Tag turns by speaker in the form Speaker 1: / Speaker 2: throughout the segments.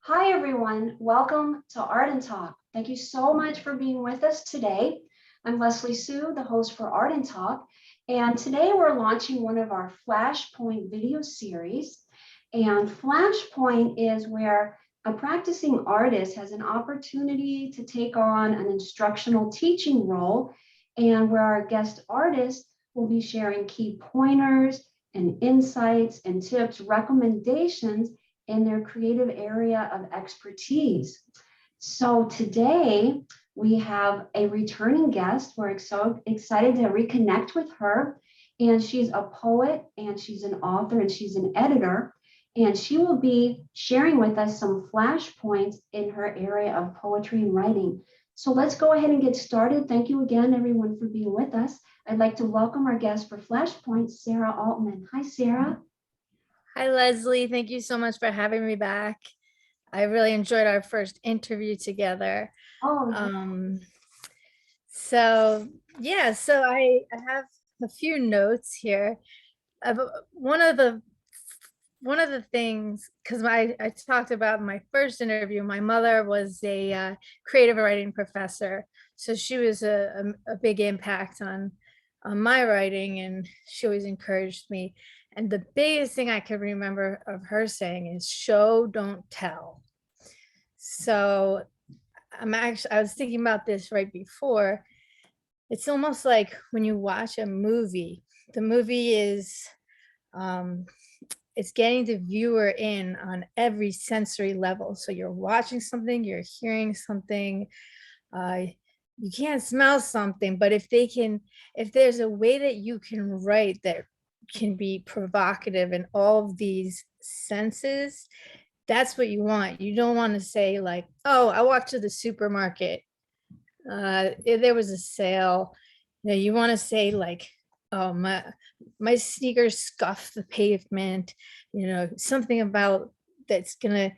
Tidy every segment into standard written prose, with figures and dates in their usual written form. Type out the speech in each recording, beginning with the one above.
Speaker 1: Hi, everyone. Welcome to Art and Talk. Thank you so much for being with us today. I'm Leslie Sue, the host for Art and Talk. And today we're launching one of our Flashpoint video series. And Flashpoint is where a practicing artist has an opportunity to take on an instructional teaching role, and where our guest artist will be sharing key pointers and insights and tips, recommendations in their creative area of expertise. So today we have a returning guest. We're so excited to reconnect with her. And she's a poet, and she's an author, and she's an editor. And she will be sharing with us some flashpoints in her area of poetry and writing. So let's go ahead and get started. Thank you again, everyone, for being with us. I'd like to welcome our guest for Flashpoint, Sara Altman. Hi, Sara.
Speaker 2: Hi, Leslie. Thank you so much for having me back. I really enjoyed our first interview together.
Speaker 1: Oh,
Speaker 2: So I have a few notes here. Of one of the things, because I talked about my first interview, my mother was a creative writing professor, so she was a big impact on my writing, and she always encouraged me. And the biggest thing I can remember of her saying is show, don't tell. So I was thinking about this right before. It's almost like when you watch a movie, the movie is um it's getting the viewer in on every sensory level. So you're watching something, you're hearing something, uh, you can't smell something, but if there's a way that you can write that can be provocative in all of these senses, that's what you want. You don't want to say like, oh, I walked to the supermarket, there was a sale. You want to say like, oh, my sneakers scuffed the pavement, something about that's gonna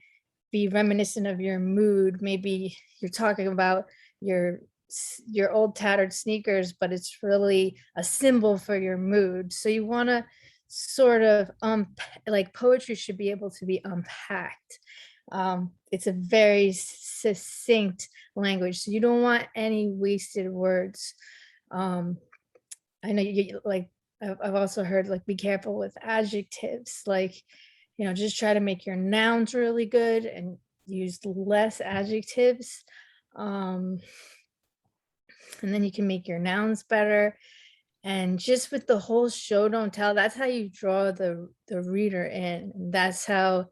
Speaker 2: be reminiscent of your mood. Maybe you're talking about your your old tattered sneakers, but it's really a symbol for your mood. So you want to sort of like poetry should be able to be unpacked. It's a very succinct language, so you don't want any wasted words. um I know like I've also heard like be careful with adjectives, like just try to make your nouns really good and use less adjectives. um and then you can make your nouns better. And just with the whole show don't tell, that's how you draw the reader in, and that's how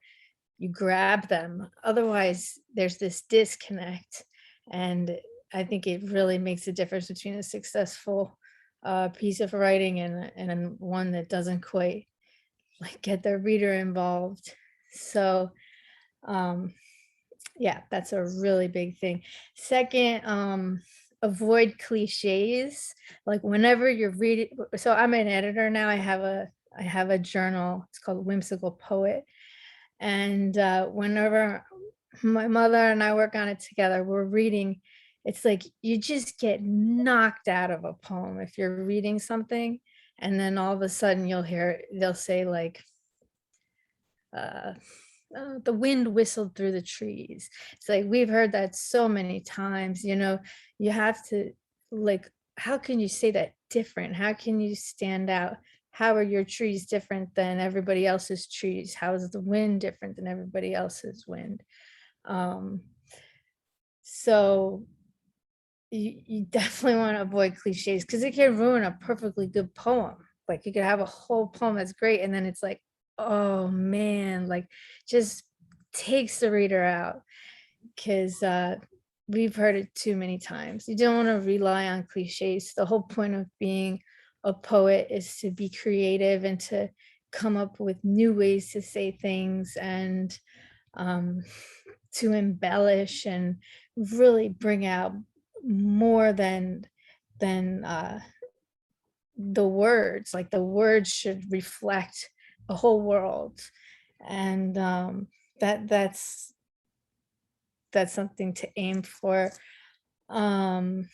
Speaker 2: you grab them. Otherwise there's this disconnect, and I think it really makes a difference between a successful piece of writing and one that doesn't quite like get the reader involved. So um yeah, that's a really big thing. Second, avoid cliches. Like whenever you're reading, so I'm an editor now. I have a journal. It's called Whimsical Poet. And whenever my mother and I work on it together, we're reading, it's like you just get knocked out of a poem if you're reading something, and then all of a sudden they'll say like, uh, the wind whistled through the trees. It's like we've heard that so many times. You have to, like, how can you say that different? How can you stand out? How are your trees different than everybody else's trees? How is the wind different than everybody else's wind? Um, so you definitely want to avoid cliches because it can ruin a perfectly good poem. Like you could have a whole poem that's great, and then it's like, oh man, like just takes the reader out, because we've heard it too many times. You don't want to rely on cliches. The whole point of being a poet is to be creative and to come up with new ways to say things, and um, to embellish and really bring out more than the words. Like the words should reflect the whole world, and that's something to aim for. um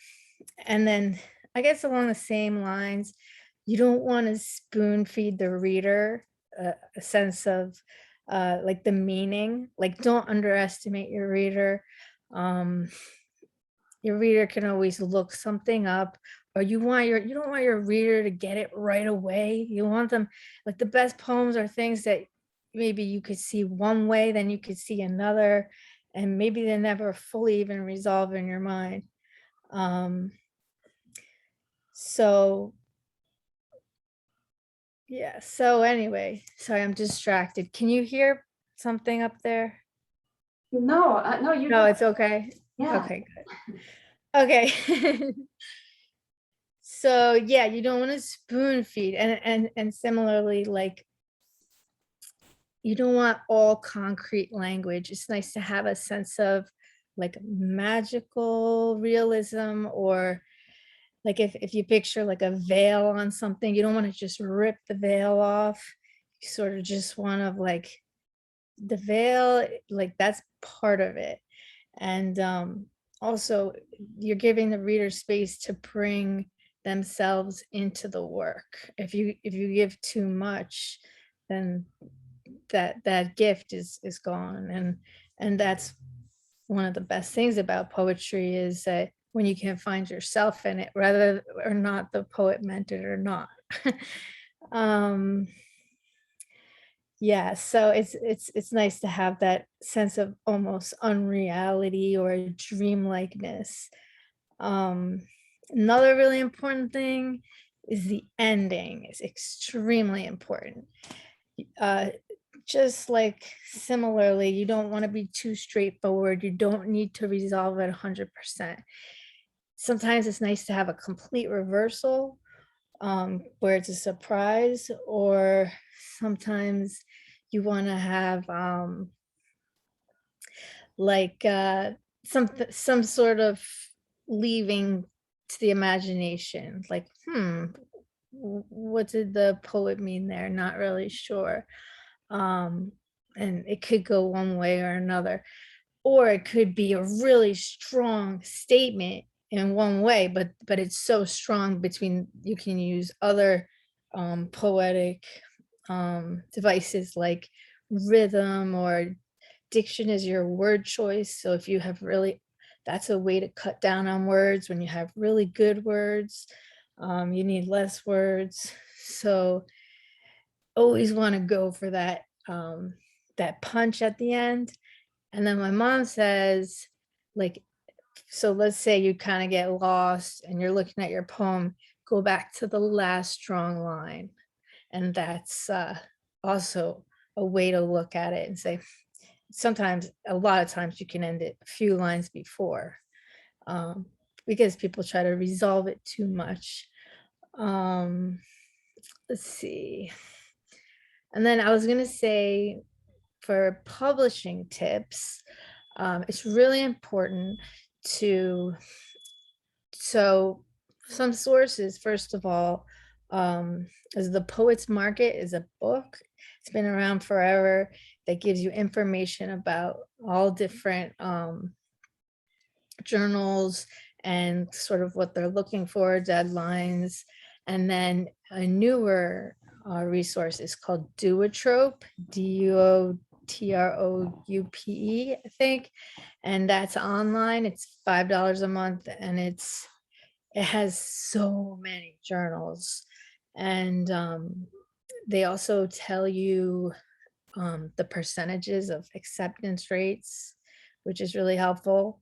Speaker 2: and then I guess along the same lines, you don't want to spoon feed the reader a sense of like the meaning. Like, don't underestimate your reader. Um, your reader can always look something up, or you don't want your reader to get it right away. You want them, like, the best poems are things that maybe you could see one way, then you could see another, and maybe they never fully even resolve in your mind. Um, so yeah, so anyway, sorry, I'm distracted. Can you hear something up there?
Speaker 1: No, no, you
Speaker 2: No,
Speaker 1: go.
Speaker 2: it's okay.
Speaker 1: Yeah.
Speaker 2: Okay, good. Okay. So yeah, you don't want to spoon feed, and similarly, like, you don't want all concrete language. It's nice to have a sense of like magical realism, or like if you picture like a veil on something, you don't want to just rip the veil off. You sort of just want to like the veil, like that's part of it. And also you're giving the reader space to bring themselves into the work. If you give too much, then that gift is gone. And that's one of the best things about poetry, is that when you can find yourself in it, rather or not the poet meant it or not. um yeah, so it's nice to have that sense of almost unreality or dreamlikeness. Um, Another really important thing is the ending is extremely important. Uh, just like similarly, you don't want to be too straightforward. You don't need to resolve it 100%. Sometimes it's nice to have a complete reversal, where it's a surprise, or sometimes you want to have like some sort of leaving to the imagination, like, what did the poet mean there? Not really sure. um and it could go one way or another, or it could be a really strong statement in one way, but it's so strong between, you can use other poetic devices like rhythm, or diction is your word choice. So if you have really, that's a way to cut down on words. When you have really good words, you need less words. So always want to go for that punch at the end. And then my mom says, like, so let's say you kind of get lost and you're looking at your poem, go back to the last strong line. And that's also a way to look at it and say, sometimes, a lot of times, you can end it a few lines before, um, because people try to resolve it too much. Um, let's see. And then I was going to say, for publishing tips, it's really important to, so some sources, first of all, is the Poets Market is a book. It's been around forever, that gives you information about all different journals and sort of what they're looking for, deadlines. And then a newer resource is called Duotrope, Duotrope, I think. And that's online. It's $5 a month, and it has so many journals. And they also tell you the percentages of acceptance rates, which is really helpful.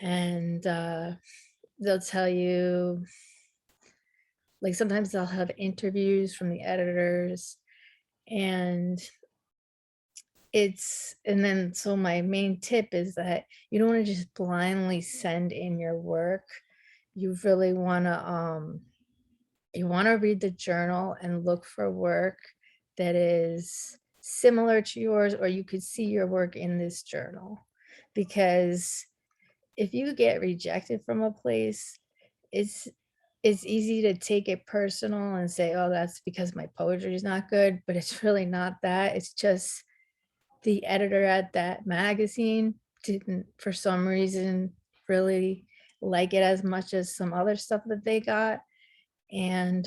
Speaker 2: And they'll tell you, like, sometimes they'll have interviews from the editors. And and then, so my main tip is that you don't want to just blindly send in your work. You really want to read the journal and look for work that is similar to yours, or you could see your work in this journal. Because if you get rejected from a place, it's it's easy to take it personal and say, oh, that's because my poetry is not good. But it's really not that. It's just the editor at that magazine didn't, for some reason, really like it as much as some other stuff that they got. And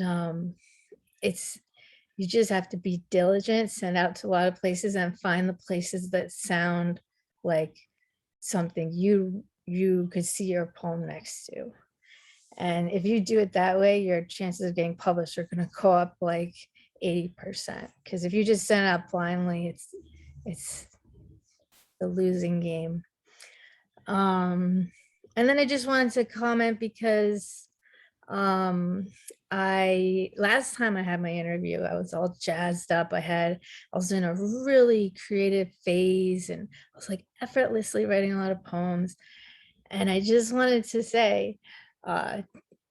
Speaker 2: it's you just have to be diligent, send out to a lot of places and find the places that sound like something you could see your poem next to. And if you do it that way, your chances of getting published are going to go up like 80%. Because if you just send it out blindly, it's the losing game. And then I just wanted to comment because I last time I had my interview, I was all jazzed up. I was in a really creative phase and I was like effortlessly writing a lot of poems. And I just wanted to say, uh,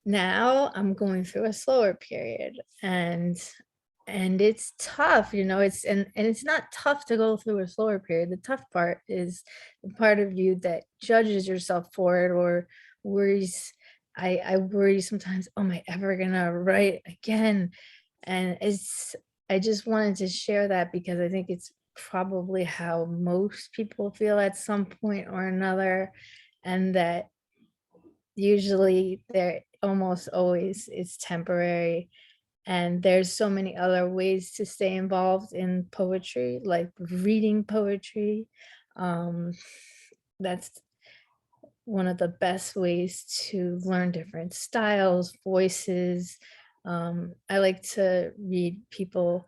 Speaker 2: now I'm going through a slower period and it's tough, and it's not tough to go through a slower period. The tough part is the part of you that judges yourself for it or worries. I worry sometimes, oh, am I ever gonna write again? And I just wanted to share that because I think it's probably how most people feel at some point or another, and that usually they're almost always it's temporary, and there's so many other ways to stay involved in poetry, like reading poetry. um that's one of the best ways to learn different styles, voices. I like to read people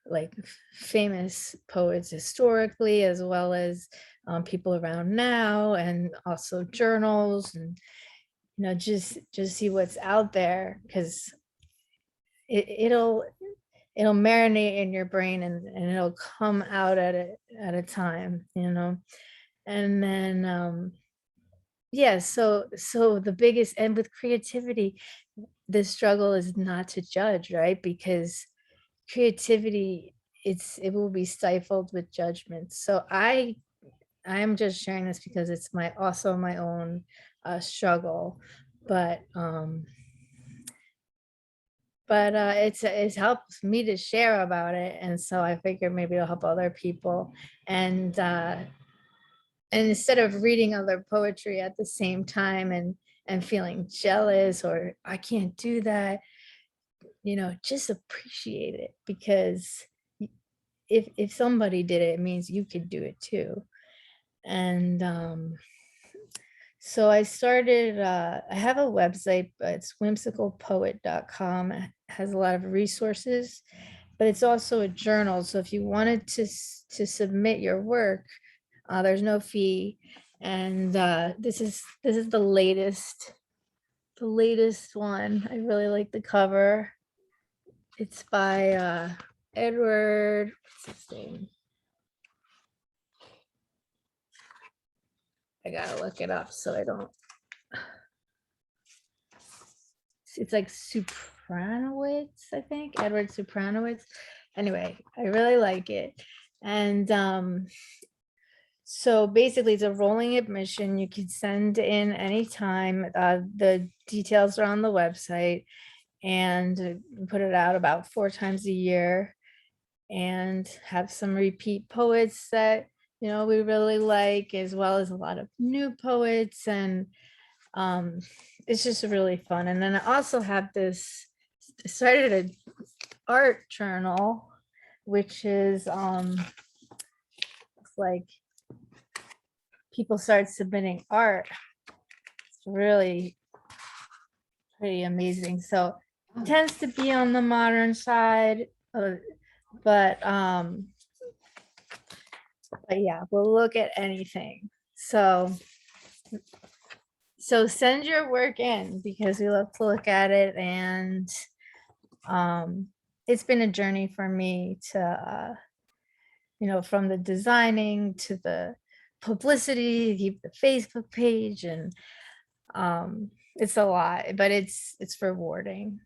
Speaker 2: like famous poets historically, as well as people around now, and also journals, and just see what's out there, because it'll marinate in your brain, and it'll come out at a time, and then yeah, so the biggest, and with creativity, the struggle is not to judge, right? Because creativity, it will be stifled with judgment. So I'm just sharing this because it's my own struggle, but it's helped me to share about it, and so I figured maybe it'll help other people. And instead of reading other poetry at the same time and feeling jealous or I can't do that, just appreciate it, because if somebody did it, it means you could do it too. And so I have a website, but it's whimsicalpoet.com. It has a lot of resources, but it's also a journal. So if you wanted to submit your work, there's no fee. And this is the latest one. I really like the cover. It's by Edward, what's his name? I gotta look it up so I don't. It's like Supranowitz, I think, Edward Supranowitz. Anyway, I really like it. And so basically, it's a rolling admission. You can send in anytime. The details are on the website, and we put it out about 4 times a year, and have some repeat poets that we really like, as well as a lot of new poets, and it's just really fun. And then I also have started an art journal, which is like people start submitting art. It's really pretty amazing. So it tends to be on the modern side, but yeah, we'll look at anything. So send your work in, because we love to look at it. And it's been a journey for me to from the designing to the publicity, keep the Facebook page, and it's a lot, but it's rewarding.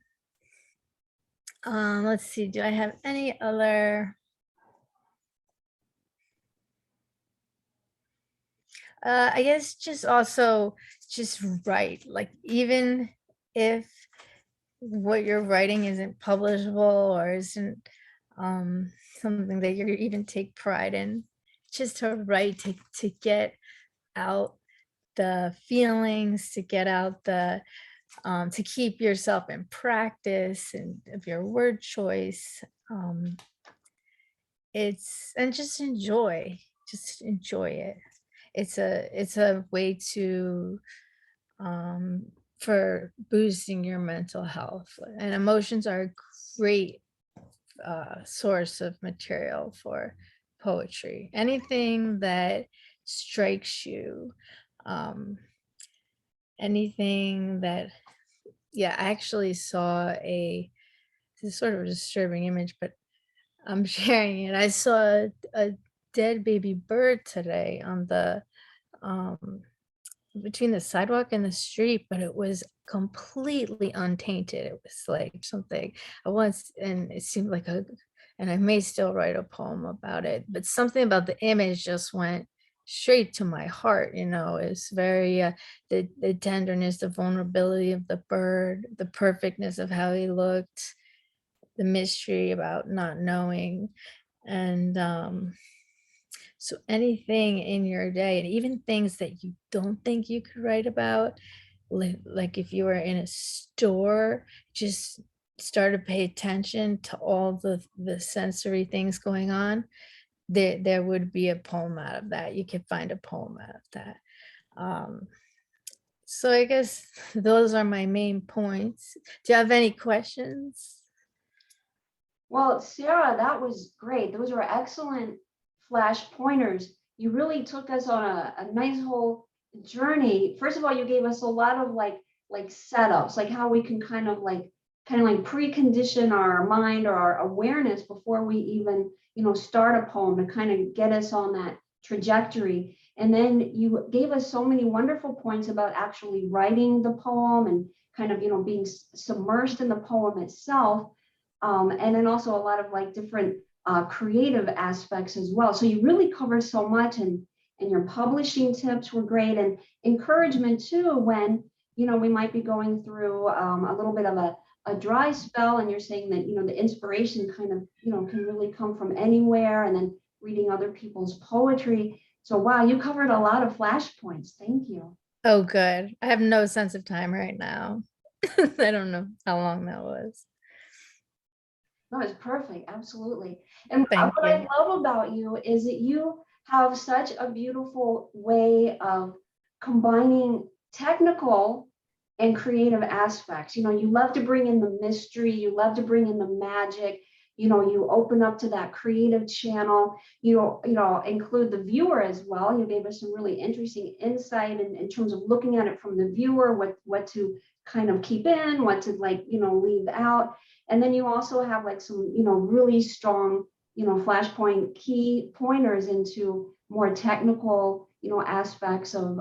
Speaker 2: Let's see, do I have any other? I guess just write, like, even if what you're writing isn't publishable or isn't something that you even take pride in, just to write, to get out the feelings, to get out the to keep yourself in practice and of your word choice. And just enjoy it. It's a way to um, for boosting your mental health, and emotions are a great source of material for poetry. Anything that strikes you, um, anything that, yeah, I actually saw this is sort of a disturbing image, but I'm sharing it. I saw a dead baby bird today on the um, between the sidewalk and the street, but it was completely untainted. It was like something I once, and it seemed like and I may still write a poem about it, but something about the image just went straight to my heart. It's very, the tenderness, the vulnerability of the bird, the perfectness of how he looked, the mystery about not knowing. And so anything in your day, and even things that you don't think you could write about, like if you were in a store, just start to pay attention to all the sensory things going on. There would be a poem out of that. You could find a poem out of that. Um, so I guess those are my main points. Do you have any questions?
Speaker 1: Well, Sarah, that was great. Those were excellent flash pointers. You really took us on a nice whole journey. First of all, you gave us a lot of like setups, like how we can kind of like precondition our mind or our awareness before we even, start a poem to kind of get us on that trajectory. And then you gave us so many wonderful points about actually writing the poem and kind of, being submersed in the poem itself. And then also a lot of like different creative aspects as well. So you really cover so much, and your publishing tips were great, and encouragement too when we might be going through a little bit of a dry spell, and you're saying that the inspiration kind of can really come from anywhere, and then reading other people's poetry. So wow, you covered a lot of flashpoints. Thank you.
Speaker 2: Oh, good. I have no sense of time right now. I don't know how long that was.
Speaker 1: No, it's perfect. Absolutely. And
Speaker 2: Thank
Speaker 1: what I
Speaker 2: you.
Speaker 1: love about you is that you have such a beautiful way of combining technical and creative aspects. You love to bring in the mystery, you love to bring in the magic. You open up to that creative channel. Include the viewer as well. You gave us some really interesting insight in terms of looking at it from the viewer, what to kind of keep in, what to leave out. And then you also have like some, really strong, flashpoint key pointers into more technical, aspects of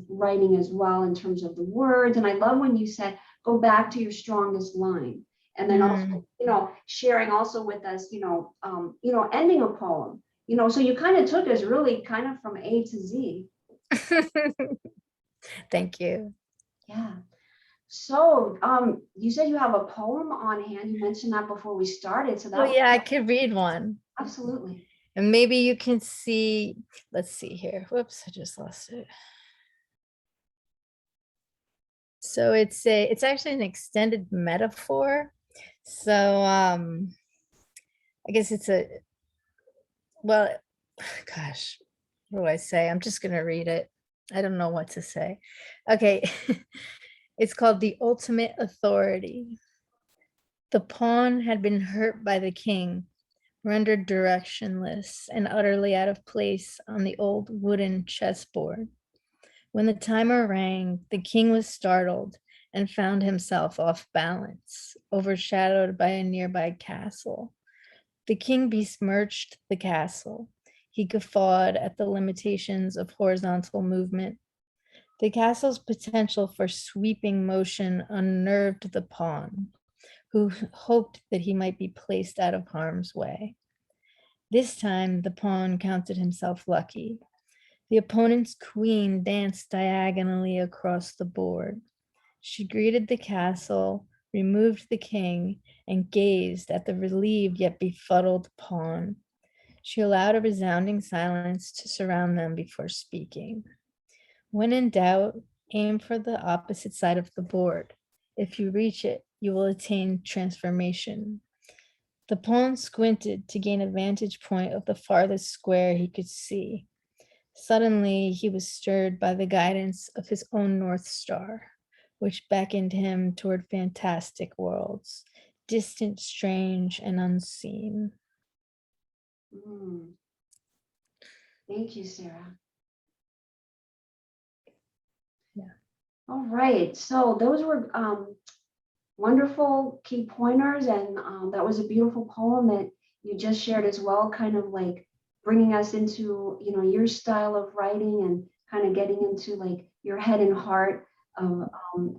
Speaker 1: writing as well in terms of the words. And I love when you said, go back to your strongest line. And then
Speaker 2: Mm.
Speaker 1: also, sharing also with us, ending a poem, so you kind of took us really kind of from A to Z.
Speaker 2: Thank you.
Speaker 1: Yeah. So, you said you have a poem on hand. You mentioned that before we started. So
Speaker 2: Well,
Speaker 1: that was
Speaker 2: yeah, I could read one.
Speaker 1: absolutely.
Speaker 2: And maybe you can see, let's see here. Whoops, I just lost it. So it's actually an extended metaphor. So I guess it's well, gosh, what do I say? I'm just gonna read it. I don't know what to say. Okay. It's called The Ultimate Authority. The pawn had been hurt by the king, rendered directionless and utterly out of place on the old wooden chessboard. When the timer rang, the king was startled and found himself off balance, overshadowed by a nearby castle. The king besmirched the castle. He guffawed at the limitations of horizontal movement. The castle's potential for sweeping motion unnerved the pawn, who hoped that he might be placed out of harm's way. This time, the pawn counted himself lucky. The opponent's queen danced diagonally across the board. She greeted the castle, removed the king, and gazed at the relieved yet befuddled pawn. She allowed a resounding silence to surround them before speaking. When in doubt, aim for the opposite side of the board. If you reach it, you will attain transformation. The pawn squinted to gain a vantage point of the farthest square he could see. Suddenly, he was stirred by the guidance of his own North Star, which beckoned him toward fantastic worlds, distant, strange, and unseen.
Speaker 1: Mm. Thank you, Sara.
Speaker 2: Yeah.
Speaker 1: All right, so those were wonderful key pointers, and that was a beautiful poem that you just shared as well, kind of like bringing us into, you know, your style of writing and kind of getting into like your head and heart of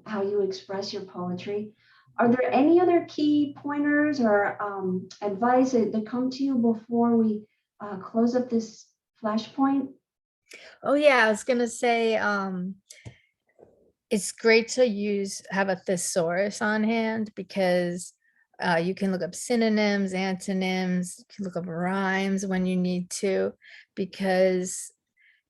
Speaker 1: how you express your poetry. Are there any other key pointers or advice that come to you before we close up this flashpoint?
Speaker 2: Oh yeah, I was gonna say, it's great to have a thesaurus on hand because you can look up synonyms, antonyms, you can look up rhymes when you need to, because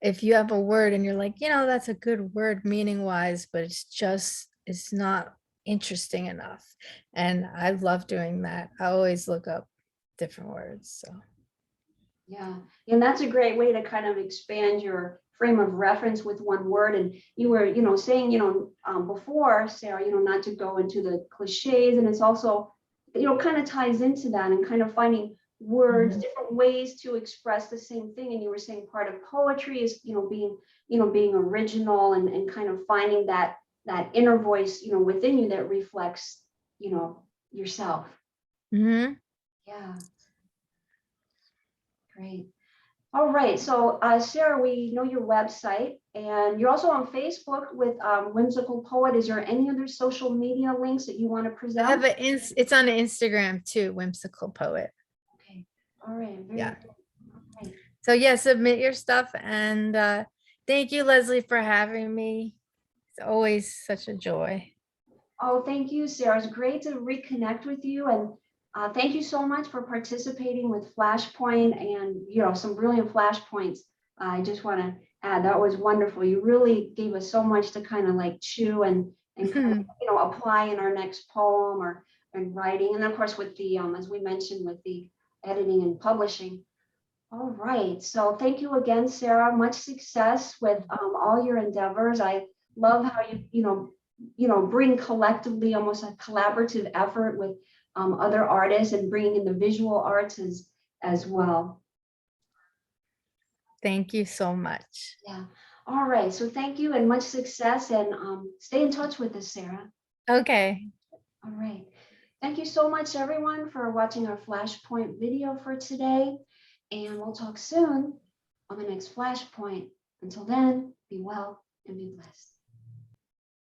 Speaker 2: if you have a word and you're like, that's a good word meaning wise, but it's not interesting enough. And I love doing that. I always look up different words. So
Speaker 1: Yeah, and that's a great way to kind of expand your frame of reference with one word. And you were, you know, saying, before, Sara, not to go into the cliches, and it's also, kind of ties into that and kind of finding words, different ways to express the same thing. And you were saying part of poetry is, being original and kind of finding that inner voice, within you that reflects, yourself.
Speaker 2: mhm.
Speaker 1: Yeah, great. All right, so Sara, we know your website, and you're also on Facebook with Whimsical Poet. Is there any other social media links that you want to
Speaker 2: I have
Speaker 1: present?
Speaker 2: it's on Instagram too, Whimsical Poet.
Speaker 1: Okay, all right, very
Speaker 2: Yeah.
Speaker 1: good. All right.
Speaker 2: So yeah, submit your stuff, and thank you, Leslie, for having me. It's always such a joy.
Speaker 1: Oh, thank you, Sara. It's great to reconnect with you, and thank you so much for participating with Flashpoint and some brilliant flashpoints. I just want to add that was wonderful. You really gave us so much to kind of like chew and kind of apply in our next poem or and writing, and of course with the as we mentioned with the editing and publishing. All right. So thank you again, Sara. Much success with all your endeavors. I love how you bring collectively almost a collaborative effort with other artists and bringing in the visual arts as well.
Speaker 2: Thank you so much.
Speaker 1: Yeah. All right. So thank you and much success, and stay in touch with us, Sara.
Speaker 2: Okay.
Speaker 1: All right. Thank you so much, everyone, for watching our Flashpoint video for today. And we'll talk soon on the next Flashpoint. Until then, be well and be blessed.